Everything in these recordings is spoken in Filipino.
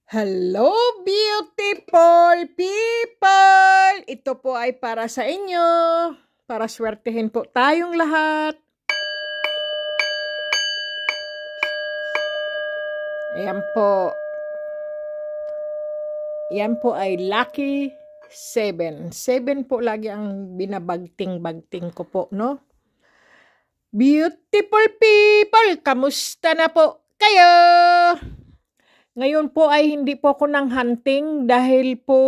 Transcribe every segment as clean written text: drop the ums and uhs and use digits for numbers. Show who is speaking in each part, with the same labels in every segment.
Speaker 1: Hello, beautiful people! Ito po ay para sa inyo. Para swertehin po tayong lahat. Ayan po. Yan po ay lucky 7. 7 po lagi ang binabagting-bagting ko po, no? Beautiful people! Kamusta na po kayo? Ngayon po ay hindi po ako nang hunting dahil po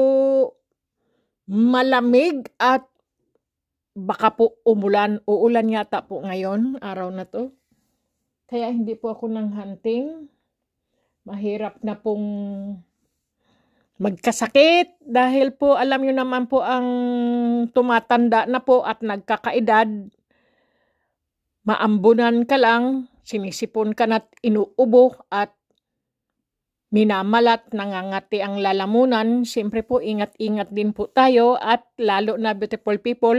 Speaker 1: malamig at baka po uulan yata po ngayon, araw na to. Kaya hindi po ako nang hunting. Mahirap na pong magkasakit dahil po alam nyo naman po ang tumatanda na po at nagkakaedad. Maambunan ka lang, sinisipon ka na't inuubo at minamalat, nangangati ang lalamunan. Siyempre po, ingat-ingat din po tayo at lalo na beautiful people,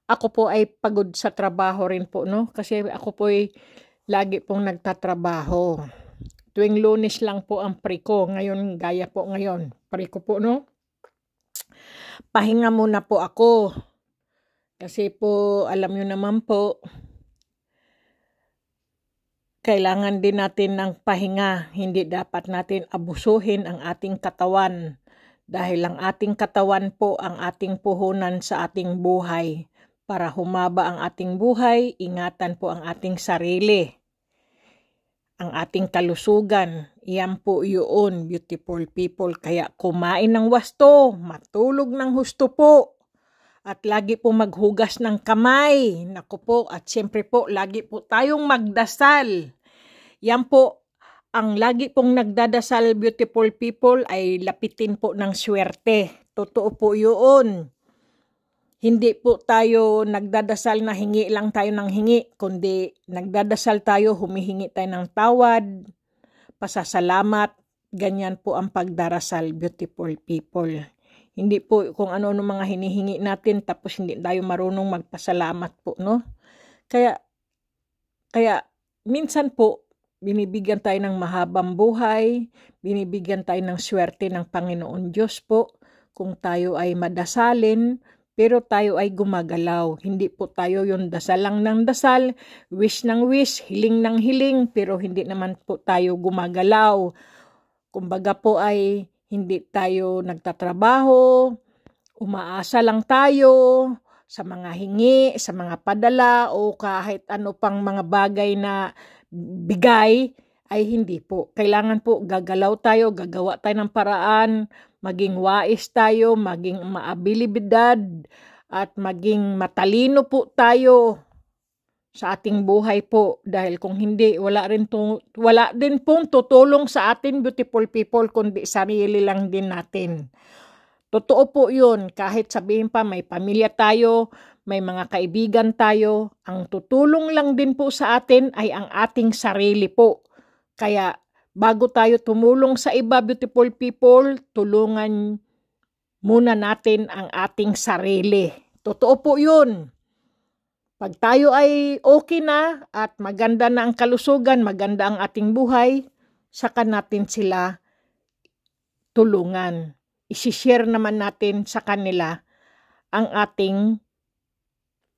Speaker 1: ako po ay pagod sa trabaho rin po, no? Kasi ako po ay lagi pong nagtatrabaho. Tuwing Lunes lang po ang pre ko. Ngayon, gaya po ngayon. Pre ko po, no? Pahinga muna po ako. Kasi po, alam nyo naman po, kailangan din natin ng pahinga. Hindi dapat natin abusuhin ang ating katawan. Dahil ang ating katawan po ang ating puhunan sa ating buhay. Para humaba ang ating buhay, ingatan po ang ating sarili. Ang ating kalusugan. Iyan po yun, beautiful people. Kaya kumain ng wasto, matulog ng husto po. At lagi po maghugas ng kamay. Naku po, at siyempre po, lagi po tayong magdasal. Yan po, ang lagi pong nagdadasal, beautiful people, ay lapitin po ng swerte. Totoo po yun. Hindi po tayo nagdadasal na hingi lang tayo ng hingi, kundi nagdadasal tayo, humihingi tayo ng tawad, pasasalamat. Ganyan po ang pagdarasal, beautiful people. Hindi po kung ano-ano mga hinihingi natin tapos hindi tayo marunong magpasalamat po, no? Kaya minsan po, binibigyan tayo ng mahabang buhay, binibigyan tayo ng swerte ng Panginoon Diyos po kung tayo ay madasalin, pero tayo ay gumagalaw. Hindi po tayo yung dasal lang ng dasal, wish ng wish, hiling ng hiling, pero hindi naman po tayo gumagalaw. Kumbaga po ay hindi tayo nagtatrabaho, umaasa lang tayo sa mga hingi, sa mga padala o kahit ano pang mga bagay na bigay, ay hindi po. Kailangan po gagalaw tayo, gagawa tayo ng paraan, maging wais tayo, maging maabilibidad, at maging matalino po tayo sa ating buhay po. Dahil kung hindi, wala din pong tutulong sa atin, beautiful people, kundi sarili lang din natin. Totoo po yun. Kahit sabihin pa may pamilya tayo, may mga kaibigan tayo, ang tutulong lang din po sa atin ay ang ating sarili po. Kaya bago tayo tumulong sa iba, beautiful people, tulungan muna natin ang ating sarili. Totoo po yun. Pag tayo ay okay na at maganda na ang kalusugan, maganda ang ating buhay, saka natin sila tulungan. Isishare naman natin sa kanila ang ating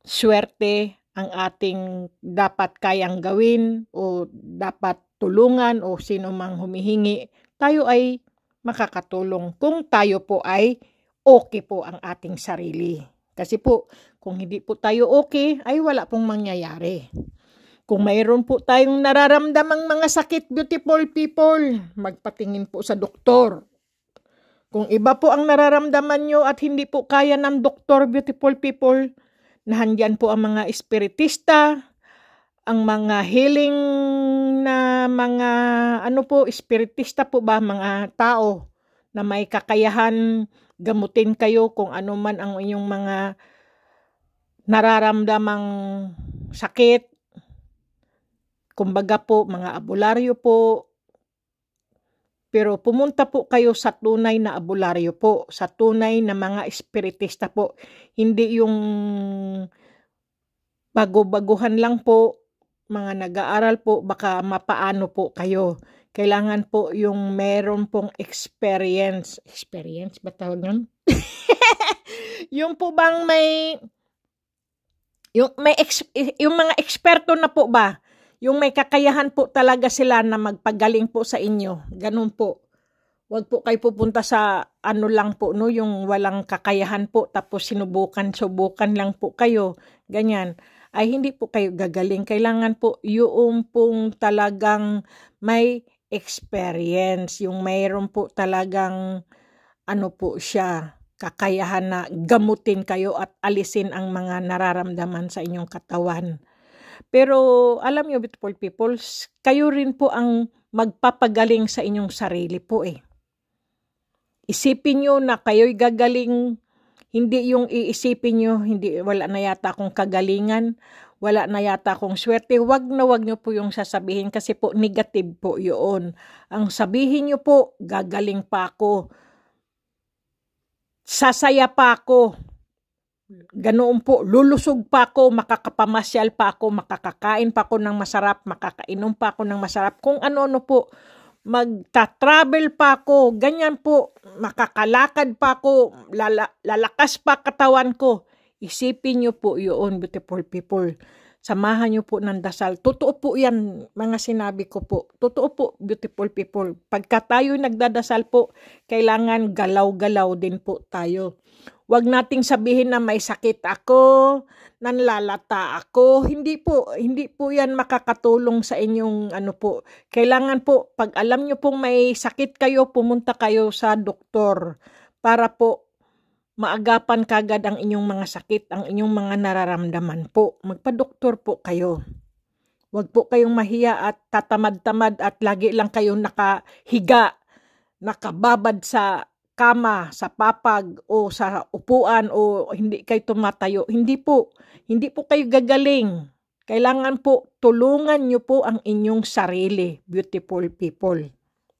Speaker 1: swerte, ang ating dapat kayang gawin o dapat tulungan o sino mang humihingi, tayo ay makakatulong kung tayo po ay okay po ang ating sarili. Kasi po, kung hindi po tayo okay, ay wala pong mangyayari. Kung mayroon po tayong nararamdamang mga sakit, beautiful people, magpatingin po sa doktor. Kung iba po ang nararamdaman nyo at hindi po kaya ng doktor, beautiful people, nahandyan po ang mga espiritista, ang mga healing na mga espiritista po ba, mga tao na may kakayahan gamutin kayo kung ano man ang inyong mga nararamdamang sakit. Kumbaga po, mga abularyo po. Pero pumunta po kayo sa tunay na abularyo po, sa tunay na mga espiritista po. Hindi yung bago-baguhan lang po, mga nag-aaral po, baka mapaano po kayo. Kailangan po yung meron pong experience. Experience ba tawag nun? Yung po bang yung mga eksperto na po ba? Yung may kakayahan po talaga sila na magpagaling po sa inyo. Ganun po. Huwag po kayo pupunta sa ano lang po, no, yung walang kakayahan po, tapos subukan lang po kayo. Ganyan. Ay hindi po kayo gagaling. Kailangan po yung pong talagang may experience. Yung mayroon po talagang ano po siya, kakayahan na gamutin kayo at alisin ang mga nararamdaman sa inyong katawan. Pero alam niyo, beautiful people, kayo rin po ang magpapagaling sa inyong sarili po eh. Isipin nyo na kayo'y gagaling, hindi yung iisipin nyo, hindi, wala na yata akong kagalingan, wala na yata akong swerte. Wag nyo po yung sasabihin kasi po negative po yun. Ang sabihin nyo po, gagaling pa ako, sasaya pa ako, ganoon po, lulusog pa ako, makakapamasyal pa ako, makakakain pa ako ng masarap, makakainom pa ako ng masarap, kung ano-ano po, magta-travel pa ako, ganyan po, makakalakad pa ako, lalakas pa katawan ko. Isipin nyo po yun, beautiful people. Samahan nyo po ng dasal. Totoo po yan, mga sinabi ko po. Totoo po, beautiful people. Pagka tayo nagdadasal po, kailangan galaw-galaw din po tayo. Huwag nating sabihin na may sakit ako, nanlalata ako. Hindi po yan makakatulong sa inyong ano po. Kailangan po, pag alam nyo pong may sakit kayo, pumunta kayo sa doktor para po maagapan kagad ang inyong mga sakit, ang inyong mga nararamdaman po. Magpa-doktor po kayo. Huwag po kayong mahiya at tatamad-tamad at lagi lang kayong nakahiga, nakababad sa kama, sa papag o sa upuan o hindi kayo tumatayo. Hindi po kayo gagaling. Kailangan po tulungan nyo po ang inyong sarili, beautiful people.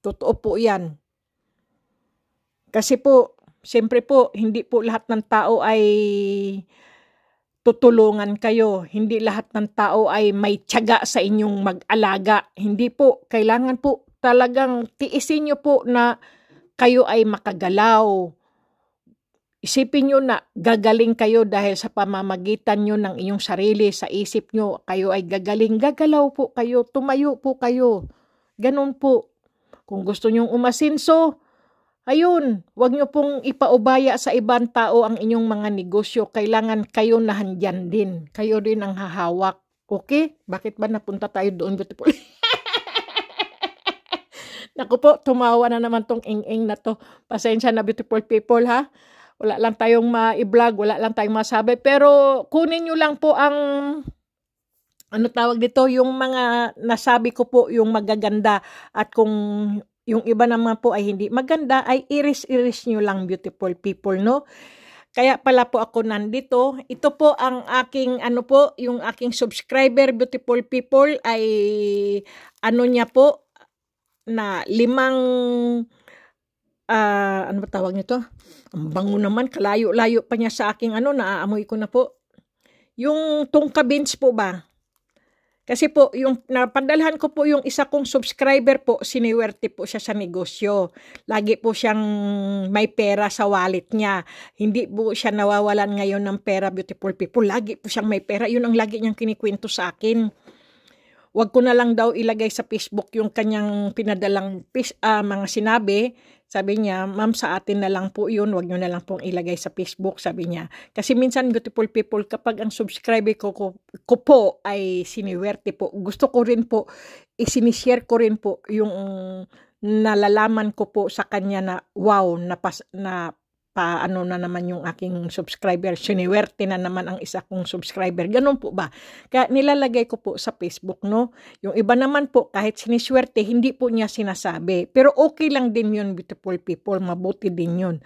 Speaker 1: Totoo po yan. Kasi po, siyempre po, hindi po lahat ng tao ay tutulungan kayo. Hindi lahat ng tao ay may tiyaga sa inyong mag-alaga. Hindi po, kailangan po talagang tiisin nyo po na kayo ay makagalaw. Isipin nyo na gagaling kayo dahil sa pamamagitan nyo ng inyong sarili, sa isip nyo, kayo ay gagaling. Gagalaw po kayo, tumayo po kayo. Ganun po. Kung gusto nyong umasinso, ayun, huwag nyo pong ipaubaya sa ibang tao ang inyong mga negosyo. Kailangan kayo na handyan din. Kayo din ang hahawak. Okay? Bakit ba napunta tayo doon, beautiful? Naku po, tumawa na naman tong ing-ing na to. Pasensya na, beautiful people, ha? Wala lang tayong ma-vlog, wala lang tayong masabi. Pero kunin nyo lang po ang, ano tawag dito, yung mga nasabi ko po, yung magaganda. At kung yung iba naman po ay hindi maganda, ay iris-iris nyo lang, beautiful people, no? Kaya pala po ako nandito. Ito po ang aking, ano po, yung aking subscriber, beautiful people, ay, ano niya po, na 5, ano ba tawag nito? Ang bango naman, kalayo-layo pa niya sa aking naaamoy ko na po. Yung tungka beans po ba? Kasi po, yung napadalhan ko po yung isa kong subscriber po, siniwerte po siya sa negosyo. Lagi po siyang may pera sa wallet niya. Hindi po siya nawawalan ngayon ng pera, beautiful people. Lagi po siyang may pera. Yun ang lagi niyang kinikwento sa akin. Wag ko na lang daw ilagay sa Facebook yung kanyang pinadalang mga sinabi. Sabi niya, ma'am, sa atin na lang po yun. Wag nyo na lang pong ilagay sa Facebook, sabi niya. Kasi minsan, beautiful people, kapag ang subscriber ko po ay siniwerte po, gusto ko rin po, isinishare ko rin po yung nalalaman ko po sa kanya na, wow, paano na naman yung aking subscriber, siniwerte na naman ang isa kong subscriber. Ganun po ba? Kaya nilalagay ko po sa Facebook, no? Yung iba naman po, kahit siniswerte, hindi po niya sinasabi. Pero okay lang din yun, beautiful people. Mabuti din yun.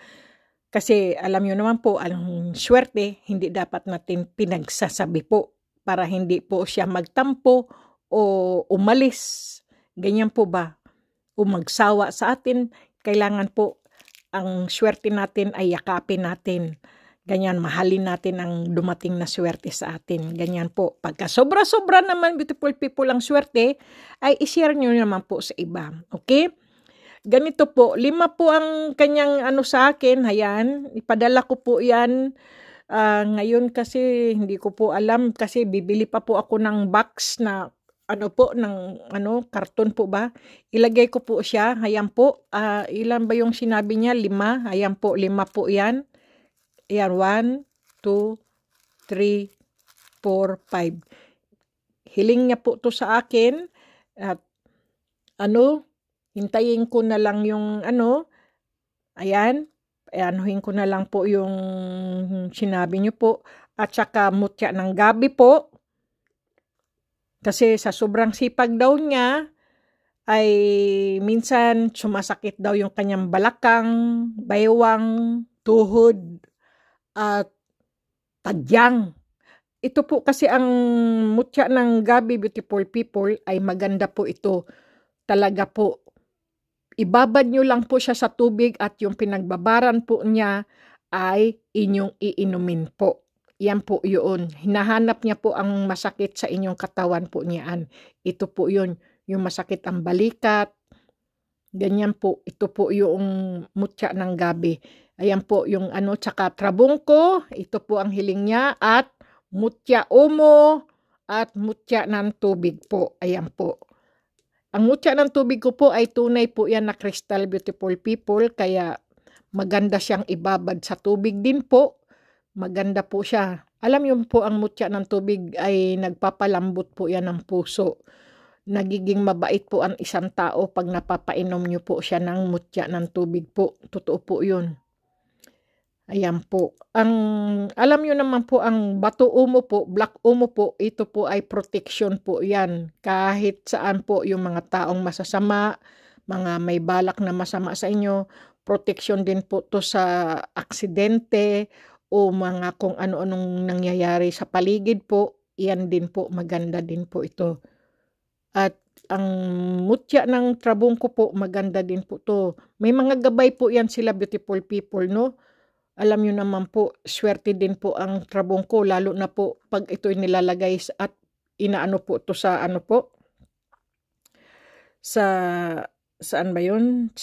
Speaker 1: Kasi alam nyo naman po, ang swerte, hindi dapat natin pinagsasabi po para hindi po siya magtampo o umalis. Ganyan po ba? O magsawa sa atin, kailangan po ang swerte natin ay yakapin natin. Ganyan, mahalin natin ang dumating na swerte sa atin. Ganyan po. Pagka sobra-sobra naman, beautiful people, ang swerte, ay ishare nyo naman po sa iba. Okay? Ganito po, 5 po ang kanyang sa akin. Ayan, ipadala ko po yan. Ngayon kasi hindi ko po alam kasi bibili pa po ako ng box na karton po ba? Ilagay ko po siya. Ayan po. Ilan ba yung sinabi niya? 5. Ayan po, 5 po yan. Ayan, 1, 2, 3, 4, 5. Hiling niya po to sa akin. At hintayin ko na lang yung ayan. Anuhin ko na lang po yung sinabi niyo po. At saka mutya ng gabi po. Kasi sa sobrang sipag daw niya, ay minsan sumasakit daw yung kanyang balakang, baywang, tuhod, at tadyang. Ito po kasi ang mutya ng gabi, beautiful people, ay maganda po ito. Talaga po. Ibabad nyo lang po siya sa tubig at yung pinagbabaran po niya ay inyong iinumin po. Yan po yun. Hinahanap niya po ang masakit sa inyong katawan po niyaan. Ito po yun. Yung masakit ang balikat. Ganyan po. Ito po yung mutya ng gabi. Ayan po yung tsaka trabungko. Ito po ang hiling niya. At mutya umo at mutya ng tubig po. Ayan po. Ang mutya ng tubig ko po ay tunay po yan na crystal, beautiful people. Kaya maganda siyang ibabad sa tubig din po. Maganda po siya. Alam niyo po ang mutya ng tubig ay nagpapalambot po yan ng puso. Nagiging mabait po ang isang tao pag napapainom niyo po siya ng mutya ng tubig po. Totoo po yun. Ayan po. Alam niyo naman po ang bato umo po, black umo po, ito po ay protection po yan. Kahit saan po yung mga taong masasama, mga may balak na masama sa inyo, protection din po to sa aksidente o mga kung ano-anong nangyayari sa paligid po. Yan din po, maganda din po ito. At ang mutya ng trabungko po, maganda din po to. May mga gabay po yan sila, beautiful people, no? Alam nyo naman po, swerte din po ang trabungko, lalo na po pag ito'y nilalagay at inaano po to sa saan ba yun?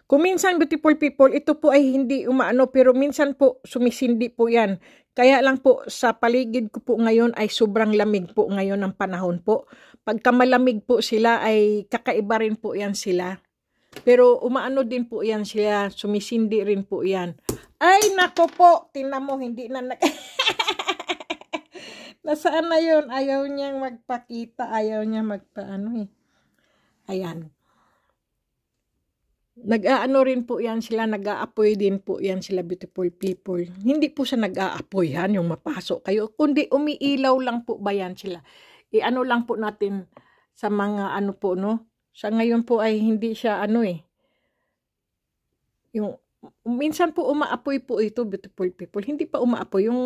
Speaker 1: Kung minsan, beautiful people, ito po ay hindi umaano, pero minsan po sumisindi po yan. Kaya lang po sa paligid ko po ngayon ay sobrang lamig po ngayon ng panahon po. Pagka malamig po sila ay kakaiba rin po yan sila. Pero umaano din po yan sila, sumisindi rin po yan. Ay, nako po, tingnan mo, hindi na nasaan na yun? Ayaw niyang magpakita, ayaw niya Ayan. Nag-aano rin po yan sila, nag-aapoy din po yan sila, beautiful people. Hindi po siya nag-aapoy yan, yung mapasok kayo, kundi umiilaw lang po ba yan sila. Iano lang po natin sa mga po, no? Sa ngayon po ay hindi siya yung minsan po umaapoy po ito, beautiful people. Hindi pa umaapoy yung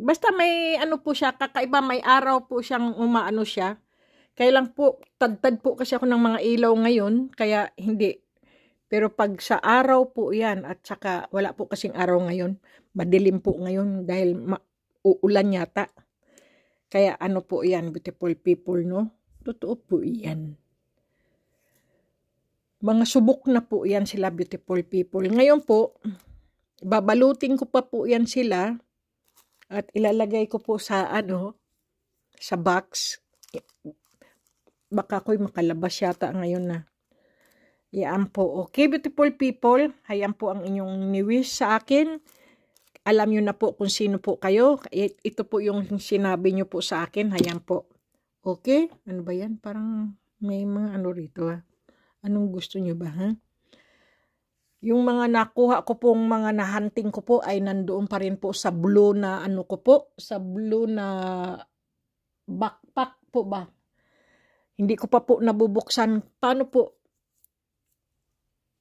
Speaker 1: basta may po siya, kakaiba, may araw po siyang umaano siya. Kaya lang po tad po kasi ako ng mga ilaw ngayon, kaya hindi. Pero pag sa araw po yan at saka wala po kasing araw ngayon, madilim po ngayon dahil uulan yata. Kaya po yan, beautiful people, no? Totoo po yan. Mga subok na po yan sila, beautiful people. Ngayon po, babalutin ko pa po yan sila at ilalagay ko po sa sa box. Baka ako'y makalabas yata ngayon na. Yan po. Okay, beautiful people. Ayan po ang inyong ni-wish sa akin. Alam nyo na po kung sino po kayo. Ito po yung sinabi nyo po sa akin. Ayan po. Okay? Ano ba yan? Parang may mga rito Anong gusto nyo ba, ha? Yung mga nakuha ko pong mga nahunting ko po ay nandoon pa rin po sa blue na ko po. Sa blue na backpack po ba? Hindi ko pa po nabubuksan. Paano po?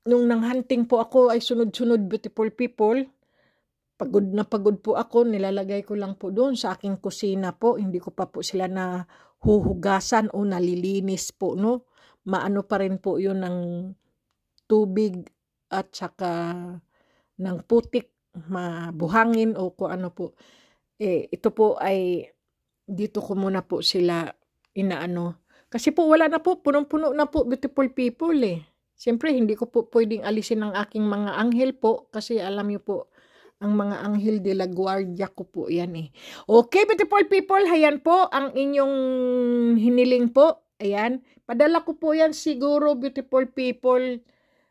Speaker 1: Nung nanghunting po ako ay sunod-sunod, beautiful people. Pagod na pagod po ako. Nilalagay ko lang po doon sa aking kusina po. Hindi ko pa po sila na huhugasan o nalilinis po, no? Maano pa rin po yun ng tubig at saka ng putik. mabuhangin o kung ano po. Ito po ay dito ko muna po sila inaano. Kasi po wala na po, punong-puno na po, beautiful people eh. Siyempre, hindi ko po pwedeng alisin ang aking mga anghel po kasi alam niyo po, ang mga anghel de la guardia ko po yan eh. Okay, beautiful people, hayan po ang inyong hiniling po. Ayan, padala ko po yan siguro, beautiful people.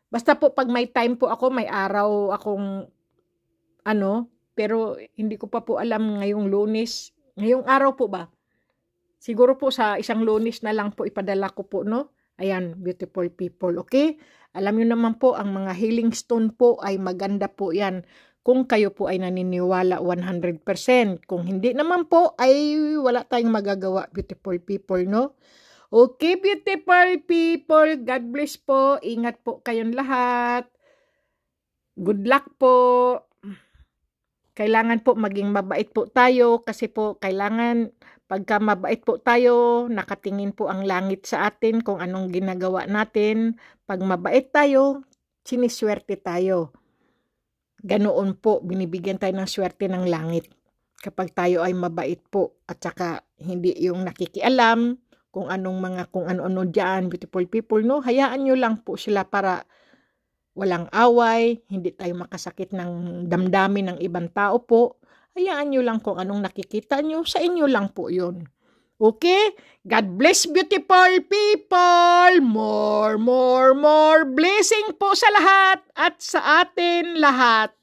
Speaker 1: Basta po pag may time po ako, may araw akong pero hindi ko pa po alam ngayong Lunes. Ngayong araw po ba? Siguro po sa isang Lunes na lang po ipadala ko po, no? Ayan, beautiful people, okay? Alam niyo naman po, ang mga healing stone po ay maganda po yan. Kung kayo po ay naniniwala 100%. Kung hindi naman po, ay wala tayong magagawa, beautiful people, no? Okay, beautiful people, God bless po. Ingat po kayong lahat. Good luck po. Kailangan po maging mabait po tayo kasi po kailangan pagka mabait po tayo, nakatingin po ang langit sa atin kung anong ginagawa natin. Pag mabait tayo, siniswerte tayo. Ganoon po, binibigyan tayo ng swerte ng langit kapag tayo ay mabait po at saka hindi yung nakikialam kung ano-ano diyan, beautiful people, no? Hayaan nyo lang po sila para walang away, hindi tayo makasakit ng damdamin ng ibang tao po. Hayaan nyo lang kung anong nakikita nyo, sa inyo lang po yun. Okay? God bless, beautiful people! More blessing po sa lahat at sa atin lahat.